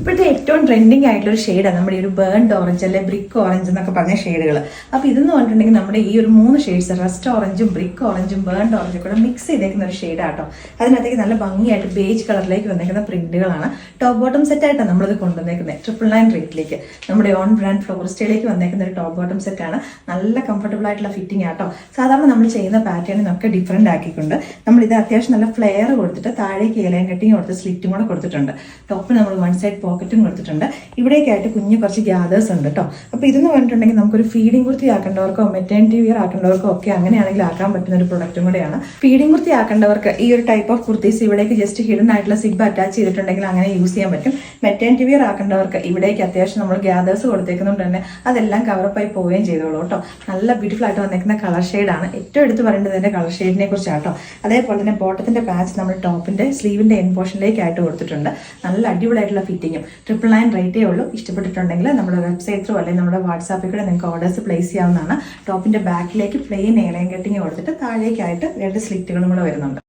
ഇപ്പോഴത്തെ ഏറ്റവും ട്രെൻഡിങ് ആയിട്ടുള്ള ഒരു ഷെയ്ഡാണ് നമ്മുടെ ഈ ഒരു ബേൺഡ് ഓറഞ്ച് അല്ലെ ബ്രിക്ക് ഓറഞ്ച് എന്നൊക്കെ പറഞ്ഞ ഷെയ്ഡുകൾ. അപ്പോൾ ഇതെന്ന് പറഞ്ഞിട്ടുണ്ടെങ്കിൽ നമ്മുടെ ഈ ഒരു 3 ഷെയ്ഡ്സ് റസ്റ്റ് ഓറഞ്ചും ബ്രിക്ക് ഓറഞ്ചും ബേൺഡ് ഓറഞ്ചും കൂടെ മിക്സ് ചെയ്തേക്കുന്ന ഒരു ഷെയ്ഡാട്ടോ. അതിനകത്തേക്ക് നല്ല ഭംഗിയായിട്ട് ബേജ് കളറിലേക്ക് വന്നേക്കുന്ന പ്രിന്റുകളാണ്. ടോപ്പ് ബോട്ടം സെറ്റായിട്ടാണ് നമ്മളിത് കൊണ്ടുവന്നേക്കുന്നത് 999 റേറ്റിലേക്ക്. നമ്മുടെ ഓൺ ബ്രാൻഡ് ഫ്ലോറിസ്റ്റയിലേക്ക് വന്നേക്കുന്ന ഒരു ടോപ്പ് ബോട്ടം സെറ്റാണ്. നല്ല കംഫർട്ടബിൾ ആയിട്ടുള്ള ഫിറ്റിംഗ് ആട്ടോ. സാധാരണ നമ്മൾ ചെയ്യുന്ന പാറ്റേണിനൊക്കെ ഡിഫറെൻ്റ് ആക്കിക്കൊണ്ട് നമ്മളിത് അത്യാവശ്യം നല്ല ഫ്ലെയർ കൊടുത്തിട്ട് താഴേക്ക് ഇലയും കട്ടിങ് കൊടുത്ത് സ്ലിറ്റും കൂടെ കൊടുത്തിട്ടുണ്ട്. ടോപ്പിന് നമ്മൾ 1 സൈഡ് പോക്കറ്റും കൊടുത്തിട്ടുണ്ട്. ഇവിടേക്കായിട്ട് കുഞ്ഞ് കുറച്ച് ഗ്യാദേഴ്സ് ഉണ്ട് കേട്ടോ. അപ്പോൾ ഇതെന്ന് പറഞ്ഞിട്ടുണ്ടെങ്കിൽ നമുക്കൊരു ഫീഡിംഗ് കുർത്തി ആക്കേണ്ടവർക്കോ മെറ്റേണിറ്റി വിയർ ആക്കേണ്ടവർക്കോ ഒക്കെ അങ്ങനെയാണെങ്കിൽ ആക്കാൻ പറ്റുന്ന ഒരു പ്രൊഡക്റ്റും കൂടെയാണ്. ഫീഡിംഗ് കുർത്തി ആക്കേണ്ടവർക്ക് ഈ ഒരു ടൈപ്പ് ഓഫ് കുർത്തീസ് ഇവിടേക്ക് ജസ്റ്റ് ഹിഡൻ ആയിട്ടുള്ള സിബ് അറ്റാച്ച് ചെയ്തിട്ടുണ്ടെങ്കിൽ അങ്ങനെ യൂസ് ചെയ്യാൻ പറ്റും. മെറ്റേണിറ്റി വിയർ ആക്കേണ്ടവർക്ക് ഇവിടേക്ക് അത്യാവശ്യം നമ്മൾ ഗ്യാദേഴ്സ് കൊടുത്തേക്കുന്നതുകൊണ്ട് തന്നെ അതെല്ലാം കവറപ്പായി പോവുകയും ചെയ്തോളൂ കേട്ടോ. നല്ല ബ്യൂട്ടിഫുൾ ആയിട്ട് വന്നേക്കുന്ന കളർ ഷെയ്ഡാണ്. ഏറ്റവും എടുത്ത് പറയേണ്ടത് എൻ്റെ കളർ ഷെയ്ഡിനെ കുറിച്ചാട്ടോ. അതേപോലെ തന്നെ ബോട്ടത്തിന്റെ പാച്ച് നമ്മൾ ടോപ്പിന്റെ സ്ലീവിന്റെ എൻ പോർഷനിലേക്കായിട്ട് കൊടുത്തിട്ടുണ്ട്. നല്ല അടിപൊളിയായിട്ടുള്ള ഫിറ്റിങ്ങും 999 റേറ്റേ ഉള്ളൂ. ഇഷ്ടപ്പെട്ടിട്ടുണ്ടെങ്കിൽ നമ്മുടെ വെബ്സൈറ്റ് ത്രൂ അല്ലെങ്കിൽ നമ്മുടെ വാട്സാപ്പിൽ കൂടെ നിങ്ങൾക്ക് ഓർഡേഴ്സ് പ്ലേസ് ചെയ്യാവുന്നതാണ്. ടോപ്പിന്റെ ബാക്കിലേക്ക് പ്ലെയിൻ എയർലൈൻ കട്ടിങ് കൊടുത്തിട്ട് താഴേക്കായിട്ട് 2 സ്ലിറ്റുകളും കൂടെ വരുന്നുണ്ട്.